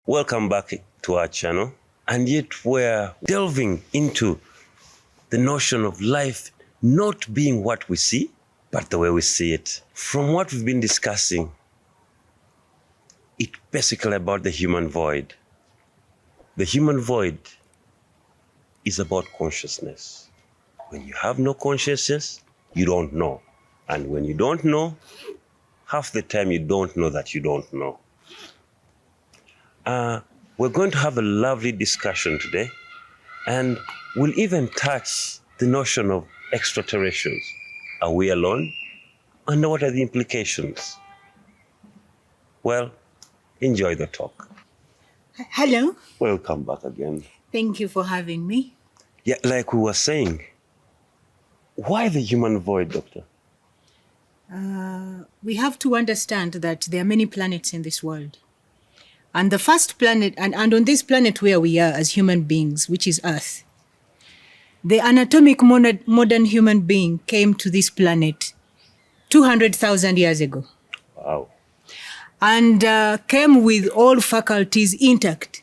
Welcome back to our channel. And yet we're delving into the notion of life not being what we see, but the way we see it. From what we've been discussing, it's basically about the human void. The human void is about consciousness. When you have no consciousness, you don't know. And when you don't know, half the time you don't know that you don't know. We're going to have a lovely discussion today, and we'll even touch the notion of extraterrestrials. Are we alone? And what are the implications? Well, enjoy the talk. Hello. Welcome back again. Thank you for having me. Yeah, like we were saying, why the human void, Doctor? We have to understand that there are many planets in this world. And the first planet, and on this planet where we are as human beings, which is Earth, the anatomic modern human being came to this planet 200,000 years ago. Wow. And came with all faculties intact.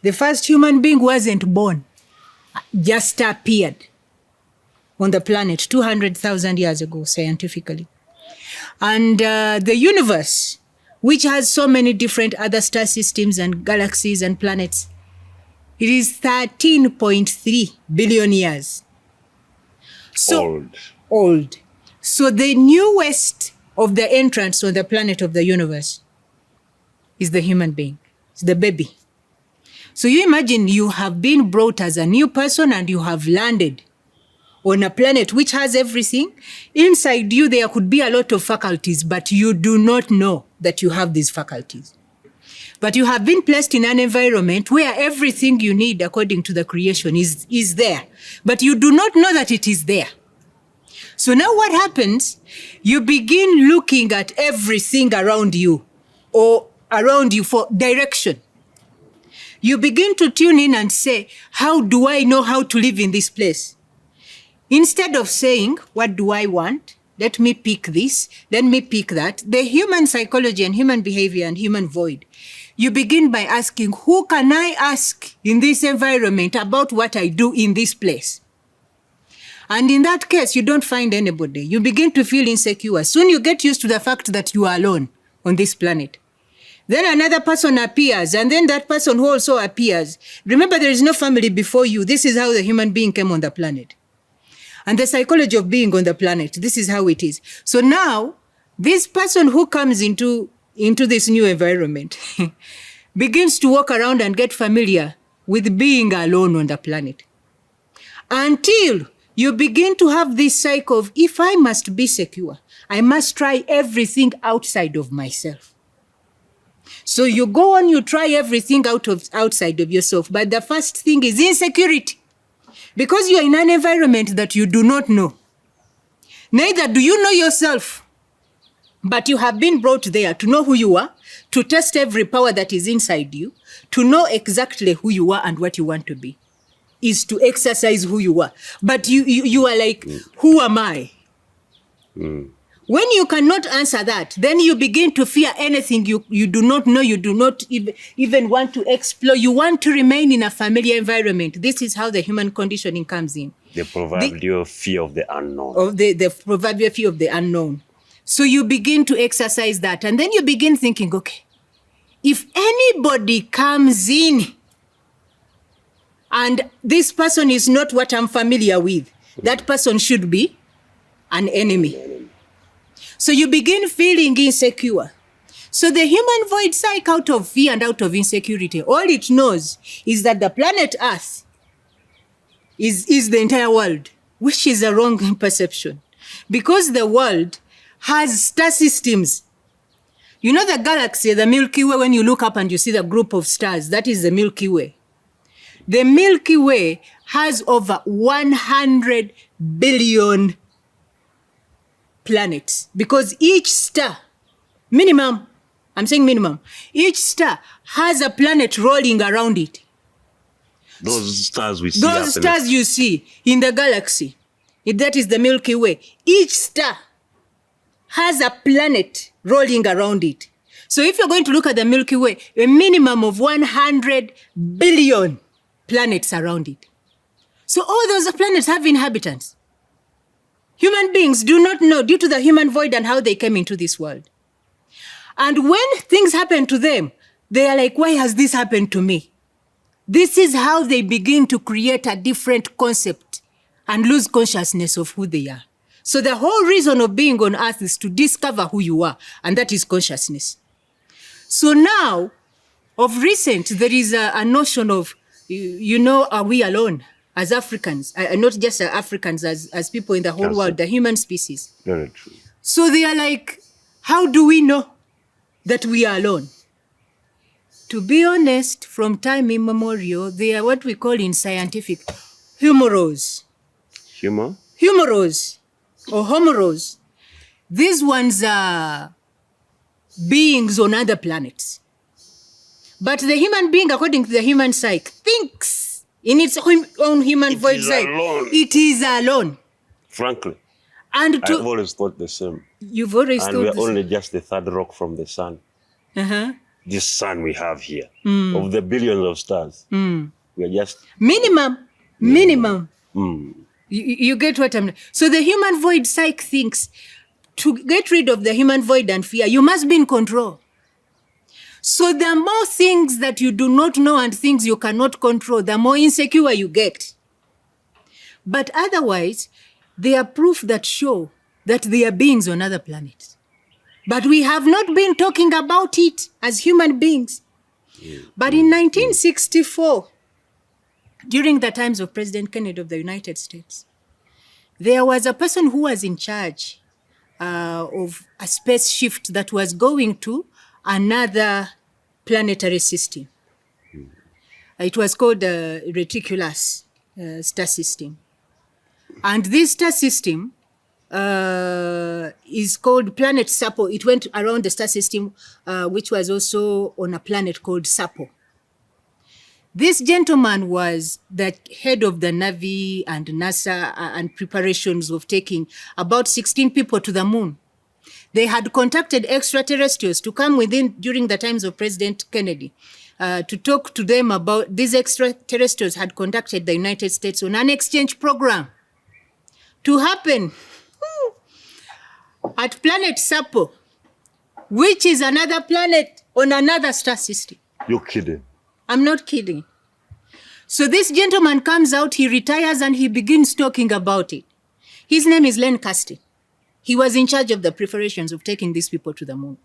The first human being wasn't born, just appeared on the planet 200,000 years ago, scientifically. And the universe, which has so many different other star systems and galaxies and planets, it is 13.3 billion years. So old. So the newest of the entrants on the planet of the universe is the human being. It's the baby. So you imagine you have been brought as a new person and you have landed on a planet which has everything. Inside you, there could be a lot of faculties, but you do not know that you have these faculties. But you have been placed in an environment where everything you need according to the creation is there. But you do not know that it is there. So now what happens? You begin looking at everything around you or around you for direction. You begin to tune in and say, how do I know how to live in this place? Instead of saying, what do I want? Let me pick this, let me pick that. The human psychology and human behavior and human void. You begin by asking, who can I ask in this environment about what I do in this place? And in that case, you don't find anybody. You begin to feel insecure. Soon you get used to the fact that you are alone on this planet. Then another person appears, and then that person who also appears. Remember, there is no family before you. This is how the human being came on the planet. And the psychology of being on the planet, this is how it is. So now, this person who comes into this new environment begins to walk around and get familiar with being alone on the planet. Until you begin to have this cycle of, if I must be secure, I must try everything outside of myself. So you go on, you try everything outside of yourself. But the first thing is insecurity. Because you are in an environment that you do not know. Neither do you know yourself. But you have been brought there to know who you are, to test every power that is inside you, to know exactly who you are and what you want to be, is to exercise who you are. But you are like, who am I? When you cannot answer that, then you begin to fear anything you do not know, you do not even want to explore. You want to remain in a familiar environment. This is how the human conditioning comes in. The proverbial fear of the unknown. Of the proverbial fear of the unknown. So you begin to exercise that. And then you begin thinking, okay, if anybody comes in and this person is not what I'm familiar with, that person should be an enemy. So you begin feeling insecure. So the human void psyche, out of fear and out of insecurity, all it knows is that the planet Earth is the entire world, which is a wrong perception. Because the world has star systems. You know the galaxy, the Milky Way, when you look up and you see the group of stars, that is the Milky Way. The Milky Way has over 100 billion planets, because each star, minimum, I'm saying minimum, each star has a planet rolling around it. Those stars we see. Those stars you see in the galaxy, that is the Milky Way. Each star has a planet rolling around it. So if you're going to look at the Milky Way, a minimum of 100 billion planets around it. So all those planets have inhabitants. Human beings do not know due to the human void and how they came into this world. And when things happen to them, they are like, why has this happened to me? This is how they begin to create a different concept and lose consciousness of who they are. So the whole reason of being on earth is to discover who you are, and that is consciousness. So now, of recent, there is a notion of, are we alone as Africans? Not just Africans, as people in the whole world, the human species. Very true. So they are like, how do we know that we are alone? To be honest, from time immemorial, they are what we call in scientific humoros. Humor? Humoros or homoros. These ones are beings on other planets. But the human being, according to the human psyche, thinks in its own human void psyche. It is alone. Frankly. And I've always thought the same. You've always thought the same. And we're only just the third rock from the sun. Uh-huh. This sun we have here, of the billions of stars, we are just... Minimum. You get what I'm... So the human void psyche thinks to get rid of the human void and fear, you must be in control. So the more things that you do not know and things you cannot control, the more insecure you get. But otherwise, they are proof that show that there are beings on other planets. But we have not been talking about it as human beings. But in 1964, during the times of President Kennedy of the United States, there was a person who was in charge of a space shift that was going to another planetary system. It was called the Reticulus star system. And this star system is called Planet Sapo. It went around the star system, which was also on a planet called Sapo. This gentleman was the head of the Navy and NASA and preparations of taking about 16 people to the moon. They had contacted extraterrestrials to come during the times of President Kennedy to talk to them about these extraterrestrials had contacted the United States on an exchange program to happen at planet Sapo, which is another planet on another star system. You're kidding. I'm not kidding. So this gentleman comes out, he retires, and he begins talking about it. His name is Len Castin. He was in charge of the preparations of taking these people to the moon.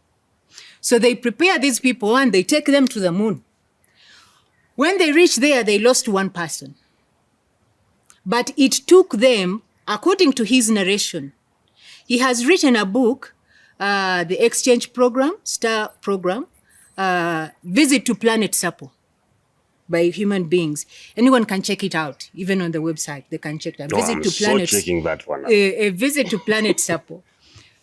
So they prepare these people and they take them to the moon. When they reach there, they lost one person. But it took them, according to his narration, he has written a book, the exchange program, star program, Visit to Planet Sapo, by human beings. Anyone can check it out, even on the website. They can check that. Checking that one out. A visit to Planet Sapo.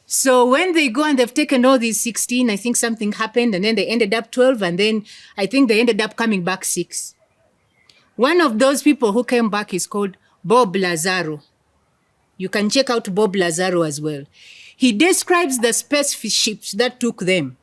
So when they go and they've taken all these 16, I think something happened, and then they ended up 12, and then I think they ended up coming back 6. One of those people who came back is called Bob Lazaro. You can check out Bob Lazaro as well. He describes the spaceships that took them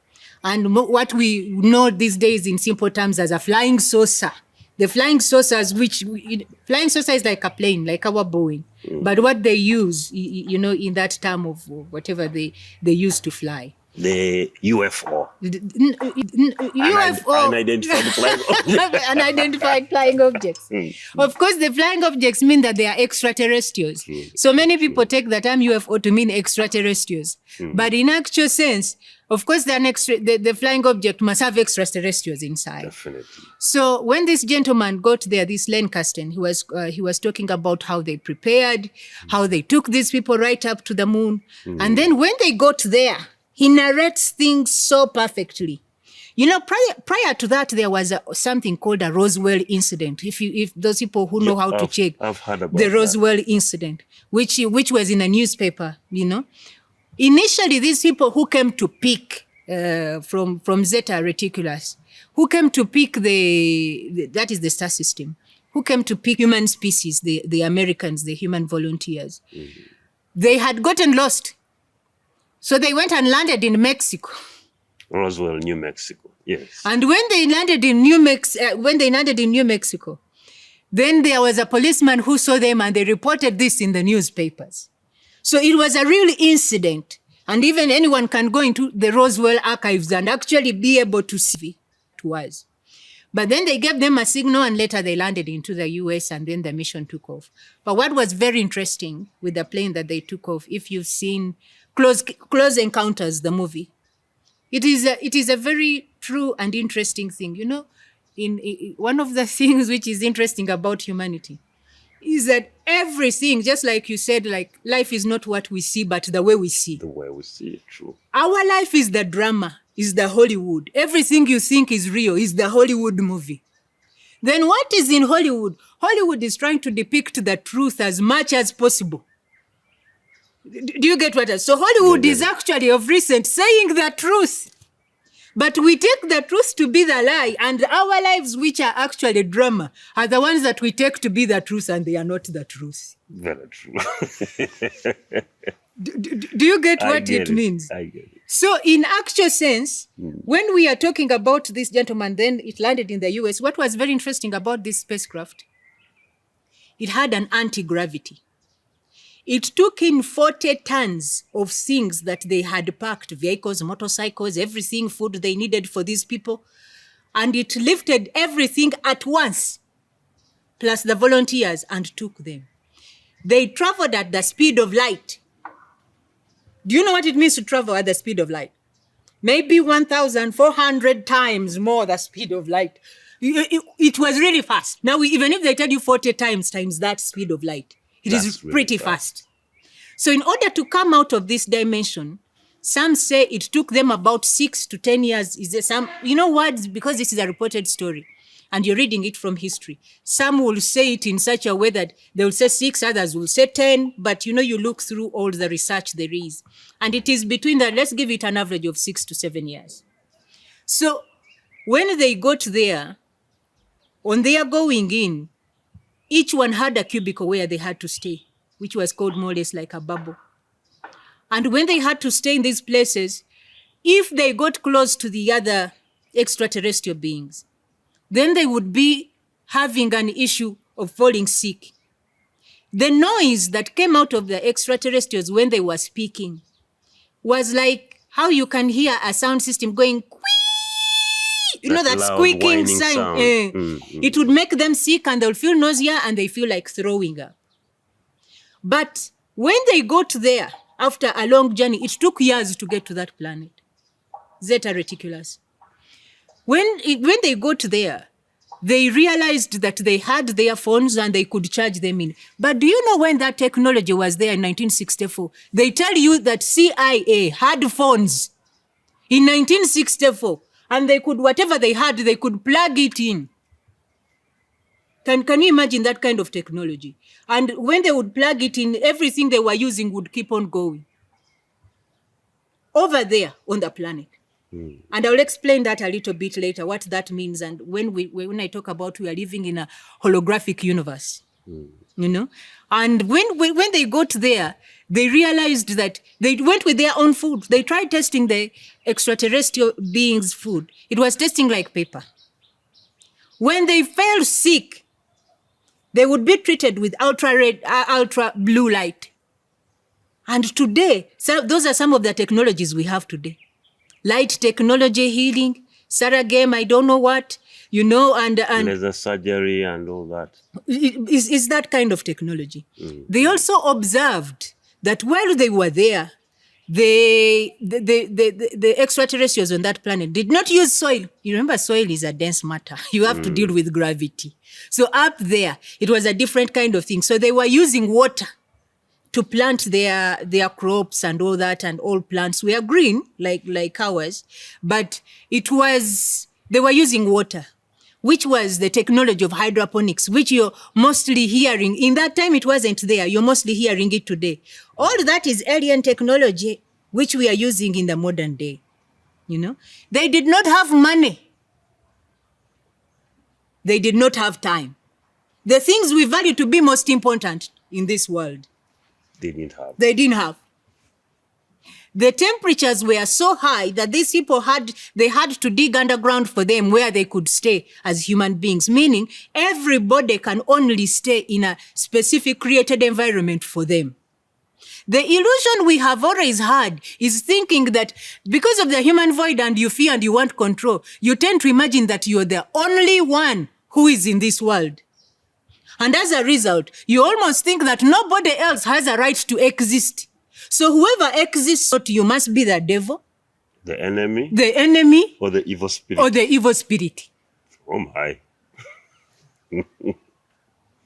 and what we know these days in simple terms as a flying saucer. The flying saucers, flying saucer is like a plane, like our Boeing. But what they use, in that term of whatever they use to fly. The UFO. UFO. Unidentified flying objects. Unidentified flying objects. Of course, the flying objects mean that they are extraterrestrials. So many people take the term UFO to mean extraterrestrials. But in actual sense, of course, the flying object must have extraterrestrials inside. Definitely. So when this gentleman got there, this Len Castin, he was talking about how they prepared, how they took these people right up to the moon. And then when they got there, he narrates things so perfectly. Prior to that, there was something called a Roswell incident. If those people who know how to check, I've heard about the Roswell incident, which was in a newspaper. Initially, these people who came to pick from Zeta Reticulus, who came to pick that is the star system, who came to pick human species, the Americans, the human volunteers, they had gotten lost. So they went and landed in Mexico. Roswell, New Mexico. Yes. And when they landed in New Mexico, then there was a policeman who saw them and they reported this in the newspapers. So it was a real incident. And even anyone can go into the Roswell archives and actually be able to see it was. But then they gave them a signal and later they landed into the US and then the mission took off. But what was very interesting with the plane that they took off, if you've seen Close Encounters, the movie, it is a very true and interesting thing. You know, in one of the things which is interesting about humanity is that everything, just like you said, like life is not what we see, but the way we see. The way we see it, true. Our life is the drama, is the Hollywood. Everything you think is real is the Hollywood movie. Then what is in Hollywood? Hollywood is trying to depict the truth as much as possible. Do you get what I... So Hollywood is actually of recent saying the truth. But we take the truth to be the lie, and our lives, which are actually drama, are the ones that we take to be the truth, and they are not the truth. Very true. Do you get what it means? I get it. So in actual sense, when we are talking about this gentleman, then it landed in the US, what was very interesting about this spacecraft, it had an anti-gravity. It took in 40 tons of things that they had packed, vehicles, motorcycles, everything, food they needed for these people. And it lifted everything at once, plus the volunteers, and took them. They traveled at the speed of light. Do you know what it means to travel at the speed of light? Maybe 1,400 times more the speed of light. It was really fast. Now, even if they tell you 40 times that speed of light, it is pretty fast. So in order to come out of this dimension, some say it took them about 6 to 10 years. Is there some, you know what, because this is a reported story and you're reading it from history, some will say it in such a way that they will say 6, others will say 10, but you know, you look through all the research there is. And it is between that, let's give it an average of 6 to 7 years. So when they got there, when they are going in, each one had a cubicle where they had to stay, which was called more or less like a bubble. And when they had to stay in these places, if they got close to the other extraterrestrial beings, then they would be having an issue of falling sick. The noise that came out of the extraterrestrials when they were speaking was like how you can hear a sound system going, you know, that squeaking sound. It would make them sick and they'll feel nausea and they feel like throwing up. But when they got there, after a long journey, it took years to get to that planet, Zeta Reticulus. When they got there, they realized that they had their phones and they could charge them in. But do you know when that technology was there in 1964? They tell you that CIA had phones in 1964. And they could, whatever they had, they could plug it in. Can you imagine that kind of technology? And when they would plug it in, everything they were using would keep on going. Over there on the planet. And I'll explain that a little bit later, what that means. And when I talk about we are living in a holographic universe, you know? And when they got there, they realized that they went with their own food. They tried testing the extraterrestrial beings' food. It was tasting like paper. When they fell sick, they would be treated with ultra blue light. And today, so those are some of the technologies we have today. Light technology, healing, Saragame, I don't know what, you know, and laser surgery and all that. Is that kind of technology. They also observed that while they were there, the extraterrestrials on that planet did not use soil. You remember, soil is a dense matter. You have to deal with gravity. So up there, it was a different kind of thing. So they were using water to plant their crops and all that, and all plants were green, like ours. But they were using water, which was the technology of hydroponics, which you're mostly hearing. In that time, it wasn't there. You're mostly hearing it today. All that is alien technology, which we are using in the modern day. You know, they did not have money. They did not have time. The things we value to be most important in this world, They didn't have. they didn't have. the temperatures were so high that these people had to dig underground for them where they could stay as human beings, meaning everybody can only stay in a specific created environment for them. The illusion we have always had is thinking that because of the human void and you fear and you want control, you tend to imagine that you're the only one who is in this world. And as a result, you almost think that nobody else has a right to exist. So whoever exists, you must be the devil, the enemy, or the evil spirit. Oh my.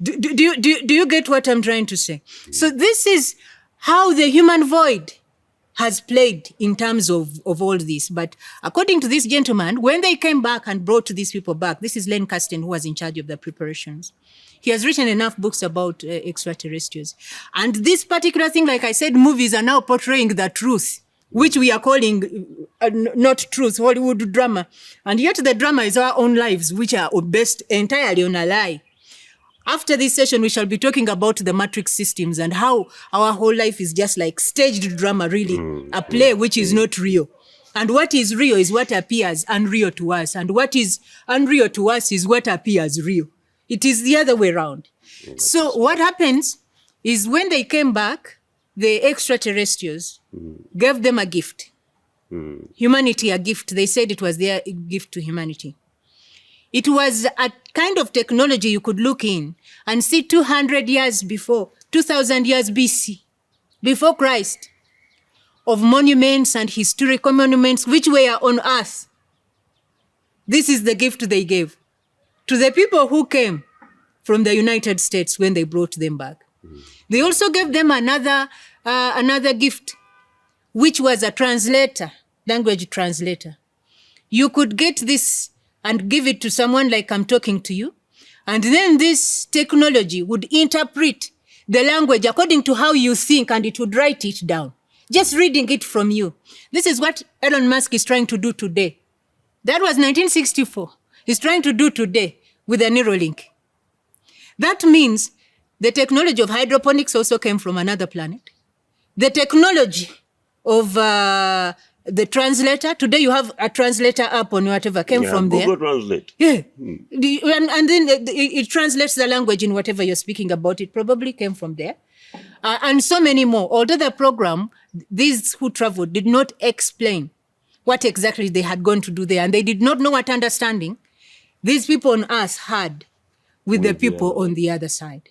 Do you get what I'm trying to say? So this is how the human void has played in terms of all this. But according to this gentleman, when they came back and brought these people back, this is Len Kasten, who was in charge of the preparations. He has written enough books about extraterrestrials. And this particular thing, like I said, movies are now portraying the truth, which we are calling not truth, Hollywood drama. And yet the drama is our own lives, which are based entirely on a lie. After this session, we shall be talking about the matrix systems and how our whole life is just like staged drama, really, a play which is not real. And what is real is what appears unreal to us. And what is unreal to us is what appears real. It is the other way around. So what happens is when they came back, the extraterrestrials gave them a gift. Humanity a gift. They said it was their gift to humanity. It was a kind of technology you could look in and see 200 years before, 2000 years BC, before Christ, of monuments and historical monuments which were on earth. This is the gift they gave to the people who came from the United States when they brought them back. They also gave them another gift, which was a translator, language translator. You could get this and give it to someone like I'm talking to you, and then this technology would interpret the language according to how you think, and it would write it down, just reading it from you. This is what Elon Musk is trying to do today. That was 1964. He's trying to do today with a Neuralink. That means the technology of hydroponics also came from another planet. The technology of the translator, today you have a translator app on whatever, came from there. Google Translate. Yeah. And then it translates the language in whatever you're speaking about. It probably came from there. And so many more. Although the program, these who traveled did not explain what exactly they had gone to do there. And they did not know what understanding these people on Earth had with the people on the other side.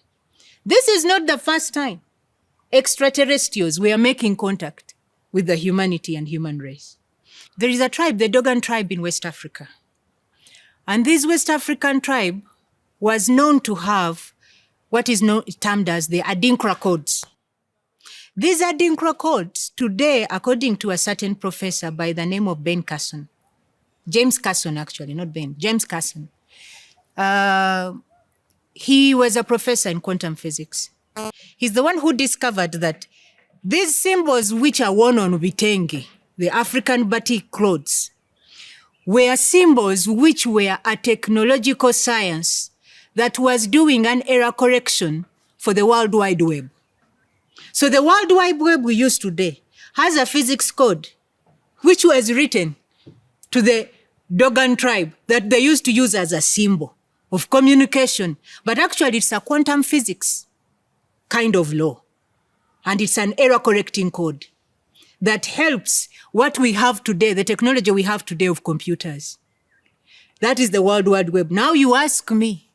This is not the first time extraterrestrials were making contact with the humanity and human race. There is a tribe, the Dogon tribe in West Africa. And this West African tribe was known to have what is termed as the Adinkra codes. These Adinkra codes, today, according to a certain professor by the name of Ben Carson, James Carson actually, not Ben, James Carson. He was a professor in quantum physics. He's the one who discovered that these symbols which are worn on Vitenge, the African batik clothes, were symbols which were a technological science that was doing an error correction for the World Wide Web. So the World Wide Web we use today has a physics code which was written to the Dogon tribe that they used to use as a symbol of communication. But actually it's a quantum physics kind of law. And it's an error correcting code that helps what we have today, the technology we have today of computers. That is the World Wide Web. Now you ask me,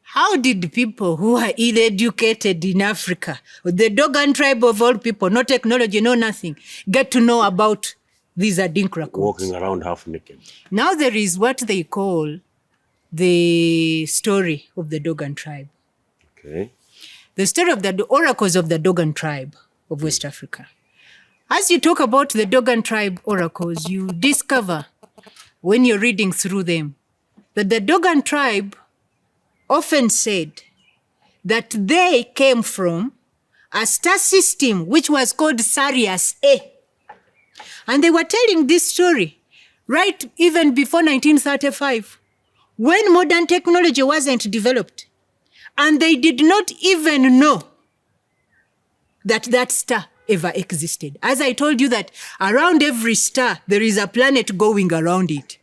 how did people who are ill-educated in Africa, the Dogon tribe of all people, no technology, no nothing, get to know about these Adinkra codes? Walking around half naked. Now there is what they call the story of the Dogon tribe. Okay. The story of the oracles of the Dogon tribe of West Africa. As you talk about the Dogon tribe oracles, you discover when you're reading through them that the Dogon tribe often said that they came from a star system which was called Sirius A. And they were telling this story right even before 1935, when modern technology wasn't developed. And they did not even know that that star ever existed. As I told you that around every star, there is a planet going around it.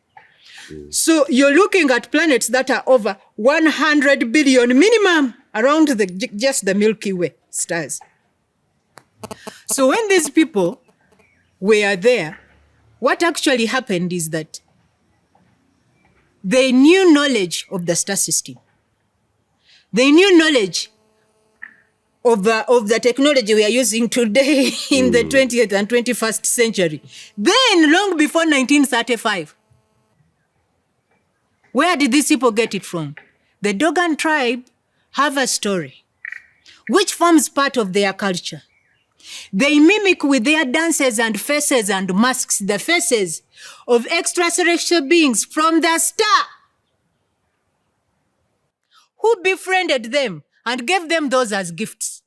So you're looking at planets that are over 100 billion minimum around just the Milky Way stars. So when these people were there, what actually happened is that they knew knowledge of the star system. They knew knowledge of the technology we are using today in the 20th and 21st century. Then, long before 1935. Where did these people get it from? The Dogon tribe have a story which forms part of their culture. They mimic with their dances and faces and masks the faces of extraterrestrial beings from the star who befriended them and gave them those as gifts.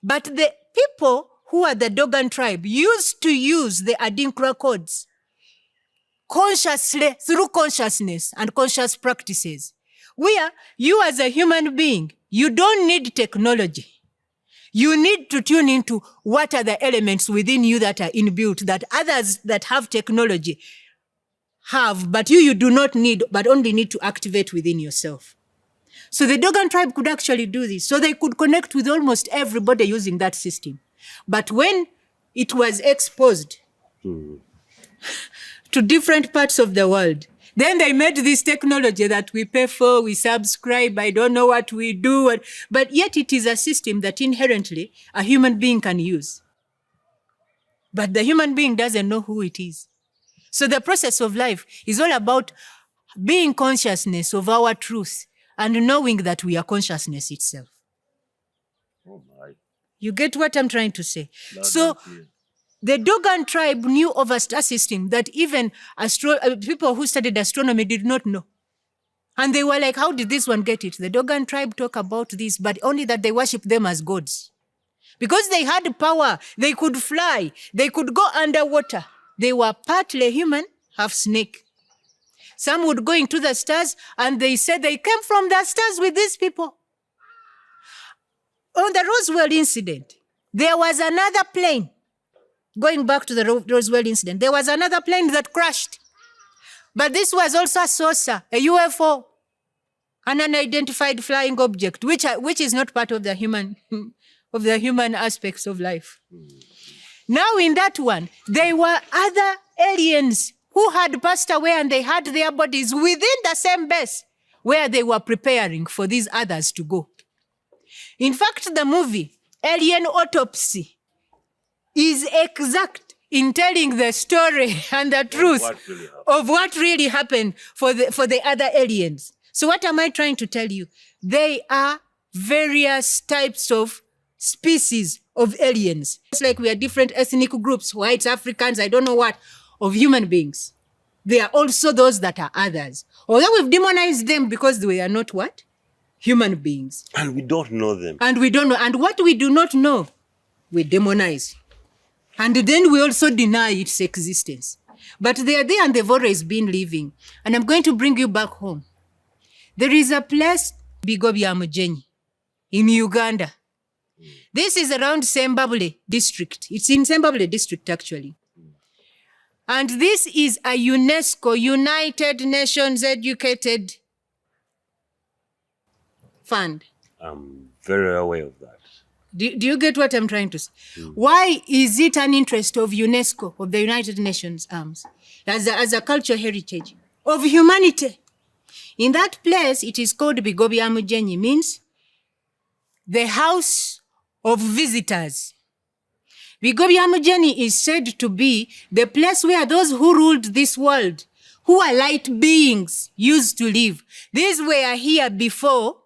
But the people who are the Dogon tribe used to use the Adinkra codes consciously, through consciousness and conscious practices, where you as a human being, you don't need technology. You need to tune into what are the elements within you that are inbuilt, that others that have technology have, but you do not need, but only need to activate within yourself. So the Dogon tribe could actually do this. So they could connect with almost everybody using that system. But when it was exposed to different parts of the world, then they made this technology that we pay for, we subscribe, I don't know what we do, but yet it is a system that inherently a human being can use. But the human being doesn't know who it is. So the process of life is all about being consciousness of our truth and knowing that we are consciousness itself. Oh my. You get what I'm trying to say? So the Dogon tribe knew of a star system that even people who studied astronomy did not know. And they were like, how did this one get it? The Dogon tribe talk about this, but only that they worship them as gods. Because they had power, they could fly, they could go underwater. They were partly human, half snake. Some would go into the stars and they said they came from the stars with these people. On the Roswell incident, there was another plane. Going back to the Roswell incident, there was another plane that crashed. But this was also a saucer, a UFO, an unidentified flying object, which is not part of the human aspects of life. Now in that one, there were other aliens who had passed away and they had their bodies within the same base where they were preparing for these others to go. In fact, the movie Alien Autopsy is exact in telling the story and the truth of what really happened for the other aliens. So what am I trying to tell you? They are various types of species of aliens. It's like we are different ethnic groups, whites, Africans, I don't know what, of human beings. They are also those that are others. Although we've demonized them because they are not what? Human beings. And we don't know them. And we don't know. And what we do not know, we demonize. And then we also deny its existence. But they are there and they've always been living. And I'm going to bring you back home. There is a place, Bigobya Mujenyi, in Uganda. This is around Sembabule district. It's in Sembabule district, actually. And this is a UNESCO, United Nations Educated Fund. I'm very aware of that. Do you get what I'm trying to say? Why is it an interest of UNESCO, of the United Nations as a cultural heritage of humanity? In that place, it is called Bigobya Mujenyi, means the house of visitors. Bigobya Mujenyi is said to be the place where those who ruled this world, who are light beings, used to live. These were here before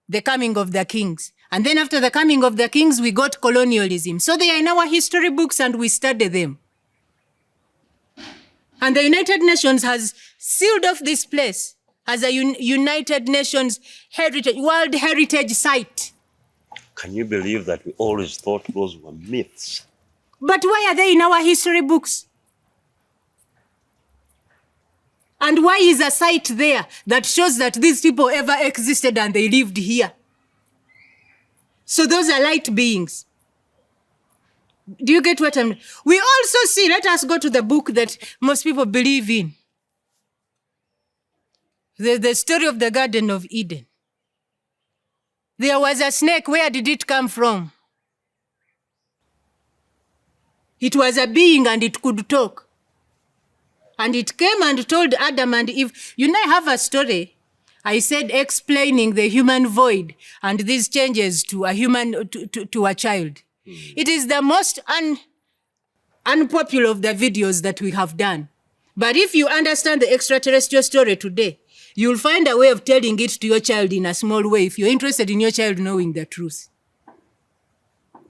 the coming of the kings. And then after the coming of the kings, we got colonialism. So they are in our history books and we study them. And the United Nations has sealed off this place as a United Nations World Heritage Site. Can you believe that we always thought those were myths? But why are they in our history books? And why is a site there that shows that these people ever existed and they lived here? So those are light beings. Do you get what I'm... We also see, let us go to the book that most people believe in. The story of the Garden of Eden. There was a snake. Where did it come from? It was a being and it could talk. And it came and told Adam and Eve. You know, I have a story. I said explaining the human void and these changes to a human, to a child. It is the most unpopular of the videos that we have done. But if you understand the extraterrestrial story today, you'll find a way of telling it to your child in a small way if you're interested in your child knowing the truth.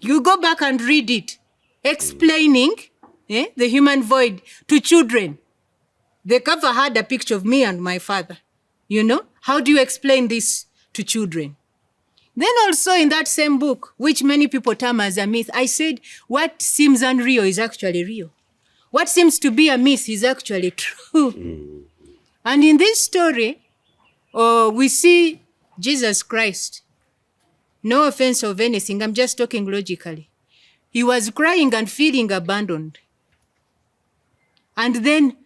You go back and read it, explaining the human void to children. The cover had a picture of me and my father. You know, how do you explain this to children? Then also in that same book, which many people term as a myth, I said what seems unreal is actually real. What seems to be a myth is actually true. And in this story, we see Jesus Christ. No offense of anything, I'm just talking logically. He was crying and feeling abandoned. And then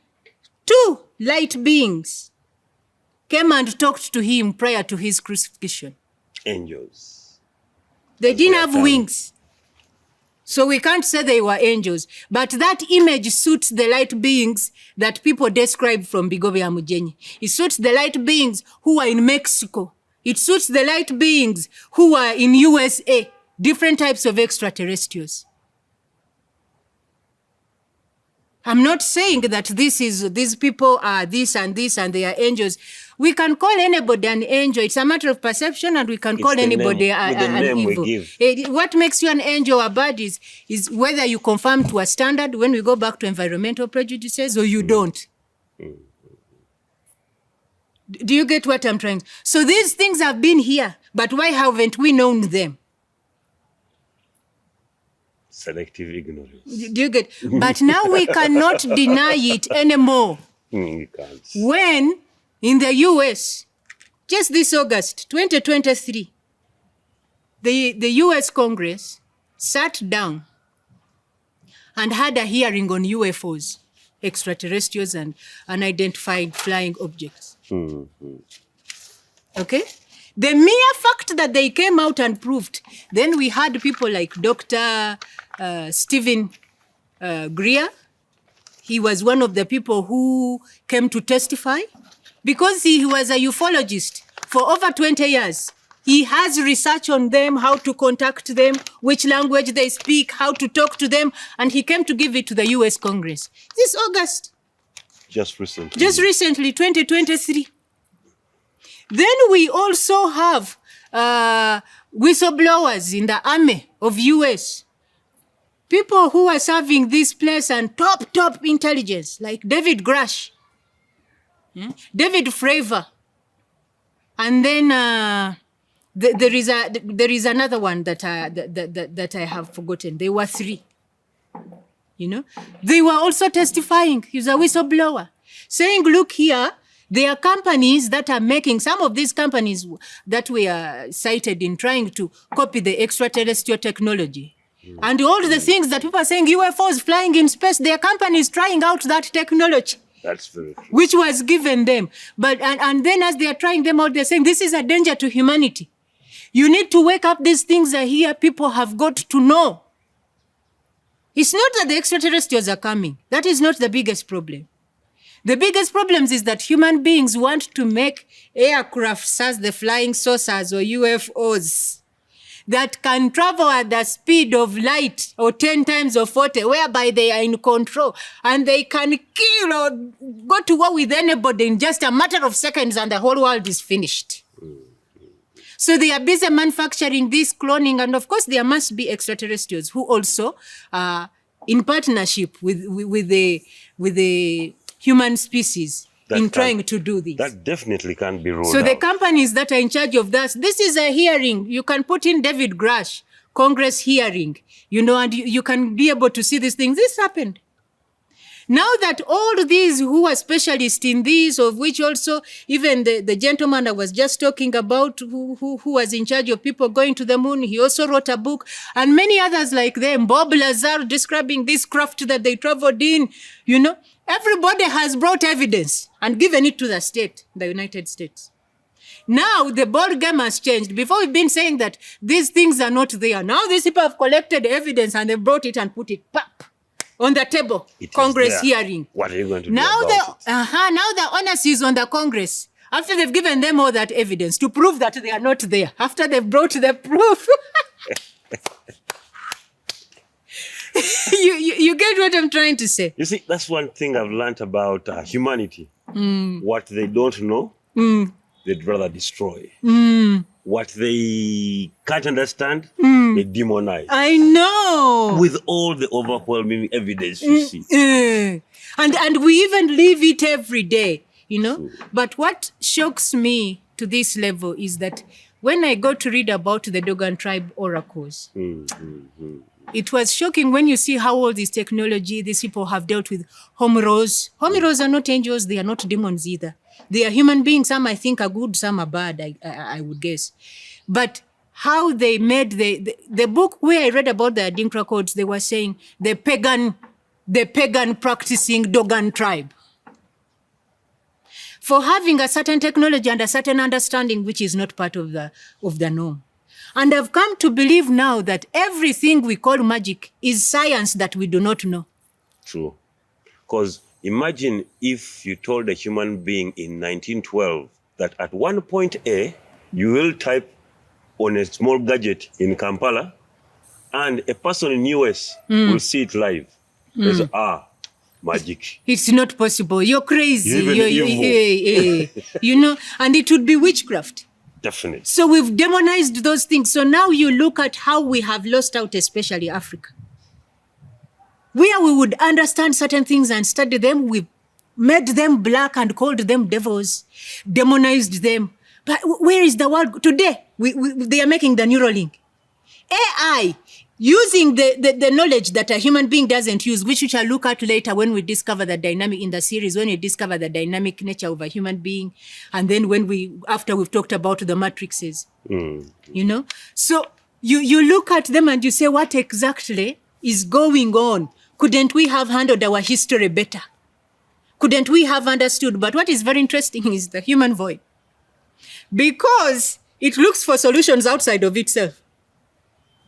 2 light beings came and talked to him prior to his crucifixion. Angels. They didn't have wings. So we can't say they were angels. But that image suits the light beings that people describe from Bigobe Amujenyi. It suits the light beings who are in Mexico. It suits the light beings who are in USA. Different types of extraterrestrials. I'm not saying that these people are this and they are angels. We can call anybody an angel. It's a matter of perception, and we can call anybody an evil. What makes you an angel or bad is whether you conform to a standard when we go back to environmental prejudices or you don't. Do you get what I'm trying? So these things have been here, but why haven't we known them? Selective ignorance. Do you get? But now we cannot deny it anymore. You can't. When in the US, just this August 2023, the US Congress sat down and had a hearing on UFOs, extraterrestrials and unidentified flying objects. Okay? The mere fact that they came out and proved, then we had people like Dr. Stephen Greer. He was one of the people who came to testify because he was a ufologist for over 20 years. He has research on them, how to contact them, which language they speak, how to talk to them, and he came to give it to the US Congress. This August. Just recently. Just recently, 2023. Then we also have whistleblowers in the army of US. People who are serving this place and top intelligence, like David Grush, David Fravor, and then there is another one that I have forgotten. There were 3. You know, they were also testifying. He's a whistleblower, saying, "Look here, there are companies that are making some of these companies that were cited in trying to copy the extraterrestrial technology." And all the things that people are saying, UFOs flying in space, their companies trying out that technology. That's very true. Which was given them. But and then as they are trying them out, they're saying, this is a danger to humanity. You need to wake up. These things are here. People have got to know. It's not that the extraterrestrials are coming. That is not the biggest problem. The biggest problem is that human beings want to make aircraft as the flying saucers or UFOs that can travel at the speed of light or 10 times or 40, whereby they are in control and they can kill or go to war with anybody in just a matter of seconds and the whole world is finished. So they are busy manufacturing this, cloning, and of course there must be extraterrestrials who also are in partnership with the human species in trying to do this. That definitely can't be ruled out. So the companies that are in charge of that, this is a hearing. You can put in David Grush, Congress hearing, you know, and you can be able to see these things. This happened. Now that all these who are specialists in this, of which also even the gentleman I was just talking about, who was in charge of people going to the moon, he also wrote a book, and many others like them, Bob Lazar describing this craft that they traveled in, everybody has brought evidence and given it to the state, the United States. Now the ball game has changed. Before we've been saying that these things are not there. Now these people have collected evidence and they brought it and put it on the table. It Congress hearing. What are you going to do now about it? Now the onus is on the Congress. After they've given them all that evidence to prove that they are not there. After they've brought the proof. You get what I'm trying to say? You see, that's one thing I've learned about humanity. What they don't know, they'd rather destroy. What they can't understand, they demonize. I know. With all the overwhelming evidence you see. And we even live it every day, But what shocks me to this level is that when I go to read about the Dogon tribe oracles, it was shocking when you see how all this technology, these people have dealt with homeros. Homeros are not angels, they are not demons either. They are human beings. Some I think are good, some are bad, I would guess. But how they made the book where I read about the Adinkra codes, they were saying the pagan practicing Dogon tribe. For having a certain technology and a certain understanding which is not part of the norm. And I've come to believe now that everything we call magic is science that we do not know. True. Because imagine if you told a human being in 1912 that at one point A, you will type on a small gadget in Kampala and a person in US will see it live. There's magic. It's not possible. You're crazy. You're evil. And it would be witchcraft. Definitely. So we've demonized those things. So now you look at how we have lost out, especially Africa. Where we would understand certain things and study them, we've made them black and called them devils, demonized them. But where is the world today? They are making the Neuralink. AI, using the knowledge that a human being doesn't use, which we shall look at later when we discover the dynamic in the series, when we discover the dynamic nature of a human being, and then after we've talked about the matrices, So you look at them and you say, what exactly is going on? Couldn't we have handled our history better? Couldn't we have understood? But what is very interesting is the human void. Because it looks for solutions outside of itself.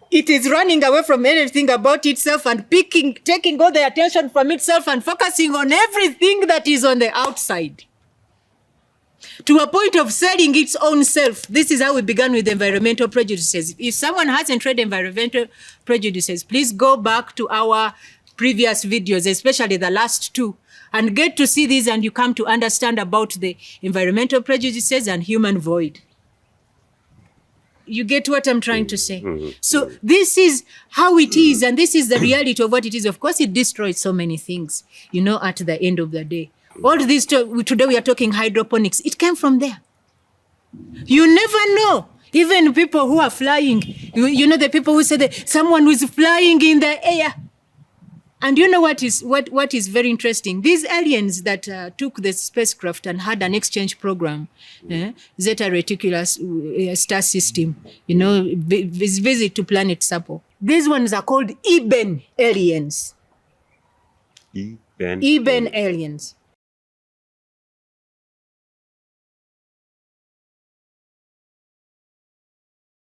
It is running away from anything about itself and taking all the attention from itself and focusing on everything that is on the outside. To a point of selling its own self. This is how we began with environmental prejudices. If someone hasn't read environmental prejudices, please go back to our previous videos, especially the last two, and get to see these and you come to understand about the environmental prejudices and human void. You get what I'm trying to say? So this is how it is, and this is the reality of what it is. Of course, it destroys so many things, at the end of the day. All this, today we are talking hydroponics. It came from there. You never know. Even people who are flying, the people who say that someone was flying in the air. And you know what is very interesting? These aliens that took the spacecraft and had an exchange program, Zeta Reticuli star system, visit to planet Sapo. These ones are called Eben aliens. Eben aliens.